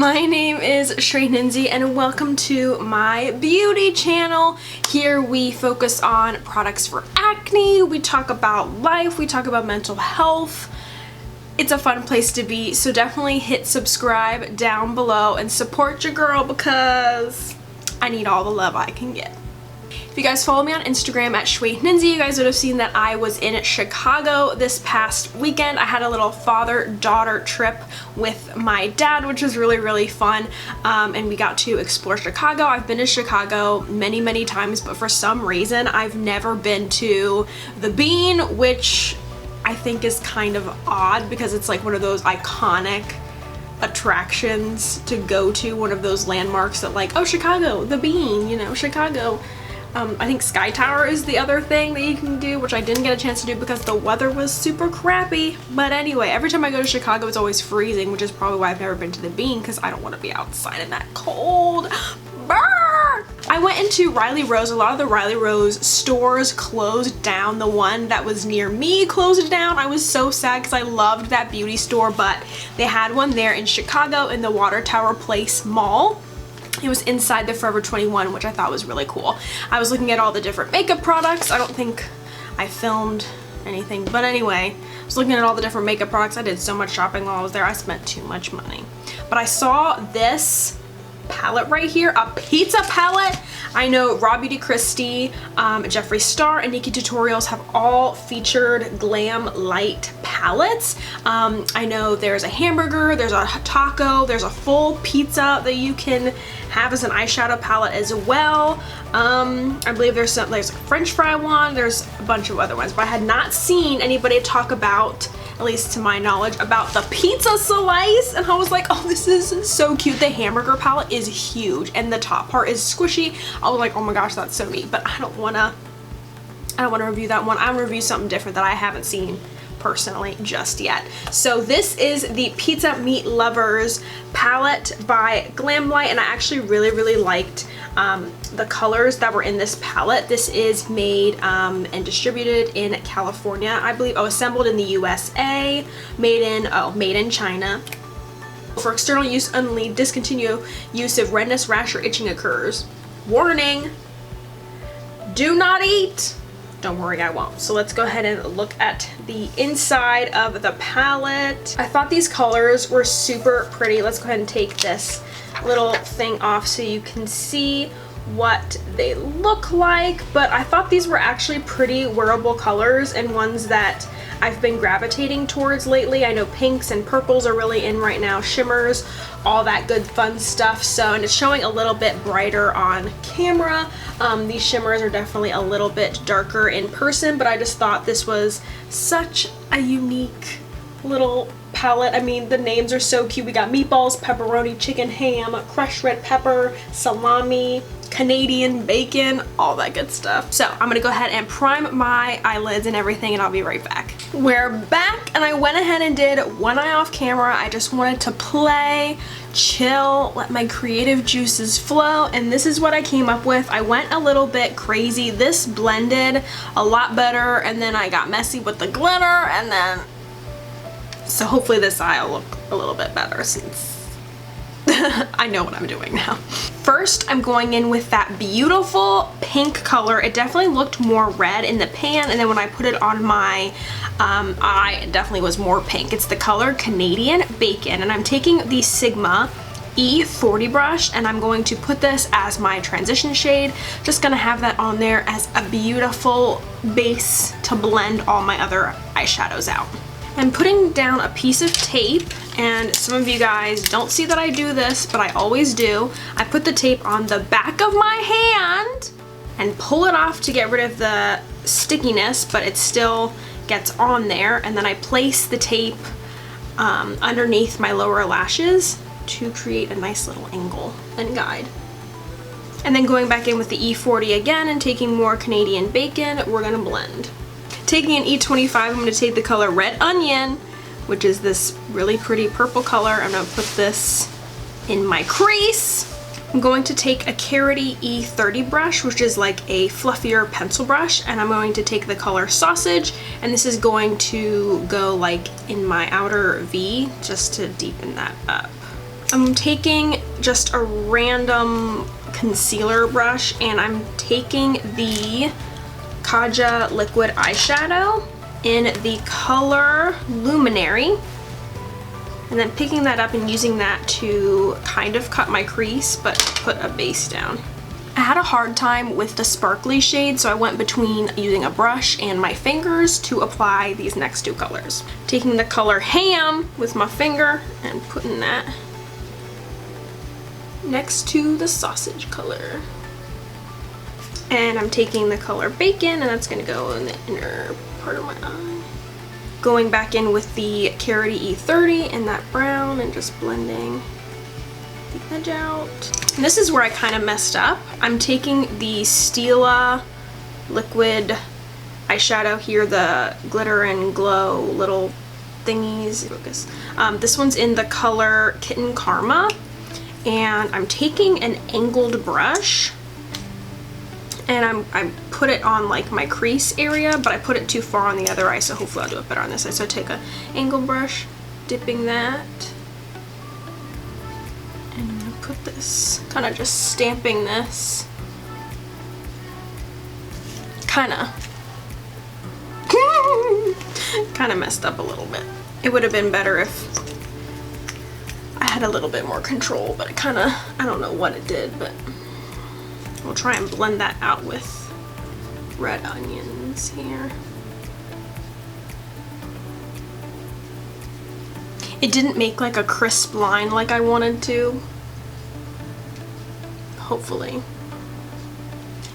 My name is Shweihninzy and welcome to my beauty channel. Here we focus on products for acne, we talk about life, we talk about mental health. It's a fun place to be, so definitely hit subscribe down below and support your girl because I need all the love I can get. If you guys follow me on Instagram at Shweihninzy, you guys would have seen that I was in Chicago this past weekend. I had a little father-daughter trip with my dad, which was really fun, and we got to explore Chicago. I've been to Chicago many times, but for some reason I've never been to the Bean, which I think is kind of odd because it's like one of those iconic attractions to go to, one of those landmarks that like, oh, Chicago, the Bean, you know, Chicago. I think Sky Tower is the other thing that you can do, which I didn't get a chance to do because the weather was super crappy. But anyway, every time I go to Chicago, it's always freezing, which is probably why I've never been to the Bean because I don't want to be outside in that cold. Brr! I went into Riley Rose. A lot of the Riley Rose stores closed down. The one that was near me closed down. I was so sad because I loved that beauty store, but they had one there in Chicago in the Water Tower Place Mall. It was inside the Forever 21, which I thought was really cool. I was looking at all the different makeup products. I don't think I filmed anything, but anyway, I was looking at all the different makeup products. I did so much shopping while I was there. I spent too much money. But I saw this palette right here, a pizza palette. I know Raw Beauty Kristi, Jeffree Star, and NikkieTutorials have all featured glam light palettes. I know there's a hamburger, there's a taco, there's a full pizza that you can have as an eyeshadow palette as well. I believe there's a French fry one, there's a bunch of other ones, but I had not seen anybody talk about, at least to my knowledge, about the pizza slice, and I was like, oh, this is so cute. The hamburger palette is huge and the top part is squishy. I was like, oh my gosh, that's so neat, but I don't want to review that one. I'm gonna review something different that I haven't seen personally just yet. So this is the Pizza Meat Lovers palette by Glamlight, and I actually really liked the colors that were in this palette. This is made and distributed in California, I believe. Oh, assembled in the USA, made in China. For external use only, discontinue use if redness, rash, or itching occurs. Warning, do not eat. Don't worry, I won't. So let's go ahead and look at the inside of the palette. I thought these colors were super pretty. Let's go ahead and take this little thing off so you can see what they look like. But I thought these were actually pretty wearable colors and ones that I've been gravitating towards lately. I know pinks and purples are really in right now, shimmers, all that good fun stuff. So, and it's showing a little bit brighter on camera. These shimmers are definitely a little bit darker in person, but I just thought this was such a unique little palette. I mean, the names are so cute. We got meatballs, pepperoni, chicken, ham, crushed red pepper, salami, Canadian bacon, all that good stuff. So I'm gonna go ahead and prime my eyelids and everything, and I'll be right back. We're back, and I went ahead and did one eye off camera. I just wanted to play, chill, let my creative juices flow, and this is what I came up with. I went a little bit crazy. This blended a lot better, and then I got messy with the glitter, and then so hopefully this eye will look a little bit better since I know what I'm doing now. First, I'm going in with that beautiful pink color. It definitely looked more red in the pan, and then when I put it on my eye, it definitely was more pink. It's the color Canadian Bacon, and I'm taking the Sigma E40 brush, and I'm going to put this as my transition shade. Just gonna have that on there as a beautiful base to blend all my other eyeshadows out. I'm putting down a piece of tape, and some of you guys don't see that I do this, but I always do. I put the tape on the back of my hand and pull it off to get rid of the stickiness, but it still gets on there, and then I place the tape underneath my lower lashes to create a nice little angle and guide. And then going back in with the E40 again and taking more Canadian Bacon, we're gonna blend. Taking an E25, I'm going to take the color Red Onion, which is this really pretty purple color. I'm going to put this in my crease. I'm going to take a Carity E30 brush, which is like a fluffier pencil brush, and I'm going to take the color Sausage, and this is going to go like in my outer V just to deepen that up. I'm taking just a random concealer brush and I'm taking the Kaja liquid eyeshadow in the color Luminary, and then picking that up and using that to kind of cut my crease but put a base down. I had a hard time with the sparkly shade, so I went between using a brush and my fingers to apply these next two colors. Taking the color Ham with my finger and putting that next to the sausage color. And I'm taking the color Bacon, and that's gonna go in the inner part of my eye. Going back in with the Carity E30 and that brown and just blending the edge out. And this is where I kind of messed up. I'm taking the Stila liquid eyeshadow here, the glitter and glow little thingies. Focus. This one's in the color Kitten Karma, and I'm taking an angled brush and I put it on like my crease area, but I put it too far on the other eye, so hopefully I'll do it better on this side. So I take an angled brush, dipping that, and I'm gonna put this, kind of just stamping this, kind of messed up a little bit. It would have been better if I had a little bit more control, but I don't know what it did, but we'll try and blend that out with red onions here. It didn't make like a crisp line like I wanted to. Hopefully.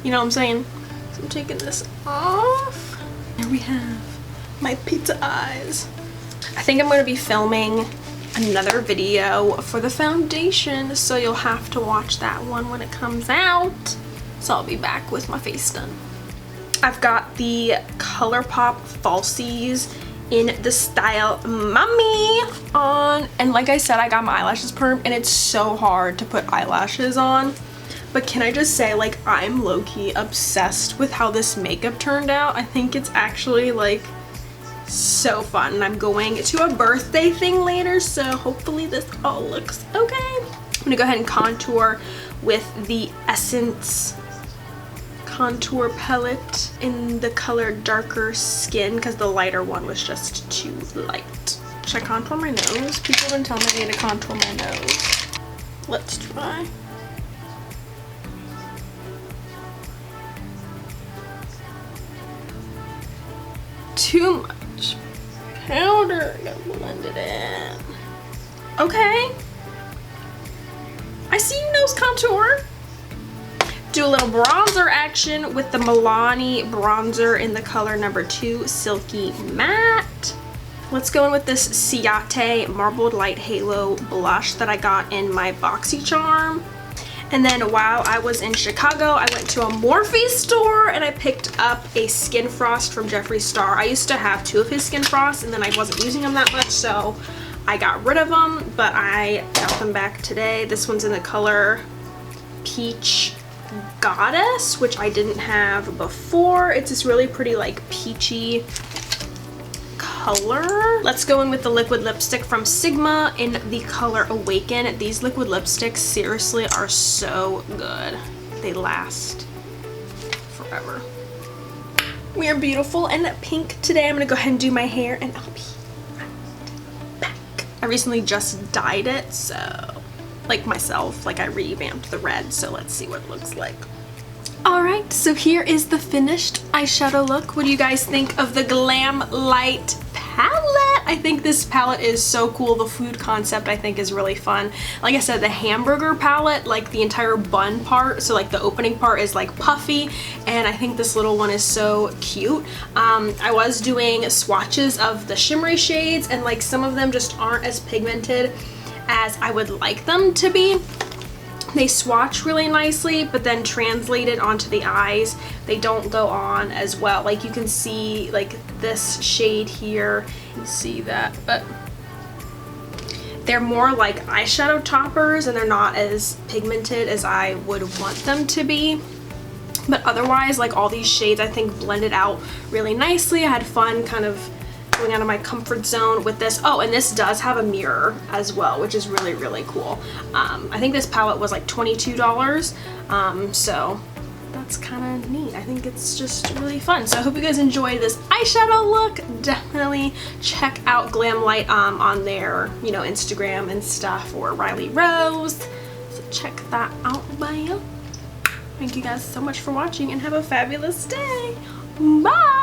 You know what I'm saying? So I'm taking this off. There we have my pizza eyes. I think I'm going to be filming another video for the foundation, so you'll have to watch that one when it comes out. So I'll be back with my face done. I've got the ColourPop Falsies in the style Mommy on, and like I said, I got my eyelashes permed, and it's so hard to put eyelashes on. But can I just say, like, I'm low-key obsessed with how this makeup turned out. I think it's actually like so fun, and I'm going to a birthday thing later, so hopefully this all looks okay. I'm gonna go ahead and contour with the Essence contour palette in the color Darker Skin, because the lighter one was just too light. Should I contour my nose? People have been telling me I need to contour my nose. Let's try. Too much powder. I gotta blend it in. Okay. I see you, nose contour. Do a little bronzer action with the Milani bronzer in the color number 2, Silky Matte. Let's go in with this Ciate Marbled Light Halo blush that I got in my BoxyCharm. And then while I was in Chicago, I went to a Morphe store and I picked up a Skin Frost from Jeffree Star. I used to have 2 of his Skin Frosts, and then I wasn't using them that much, so I got rid of them, but I got them back today. This one's in the color Peach Goddess, which I didn't have before. It's this really pretty like peachy color. Let's go in with the liquid lipstick from Sigma in the color Awaken. These liquid lipsticks seriously are so good. They last forever. We are beautiful and pink today. I'm gonna go ahead and do my hair, and I'll be right back. I recently just dyed it, so like myself, like I revamped the red, so let's see what it looks like. Alright, so here is the finished eyeshadow look. What do you guys think of the Glam Light palette? I think this palette is so cool. The food concept I think is really fun. Like I said, the hamburger palette, like the entire bun part, so like the opening part is like puffy, and I think this little one is so cute. I was doing swatches of the shimmery shades, and like some of them just aren't as pigmented as I would like them to be. They swatch really nicely, but then translated onto the eyes, they don't go on as well. Like you can see like this shade here, you can see that, but they're more like eyeshadow toppers and they're not as pigmented as I would want them to be. But otherwise, like all these shades I think blended out really nicely. I had fun kind of going out of my comfort zone with this. Oh, and this does have a mirror as well, which is really, really cool. I think this palette was like $22, so that's kind of neat. I think it's just really fun. So I hope you guys enjoyed this eyeshadow look. Definitely check out Glamlight on their, you know, Instagram and stuff, or Riley Rose. So check that out, bye. Thank you guys so much for watching and have a fabulous day. Bye!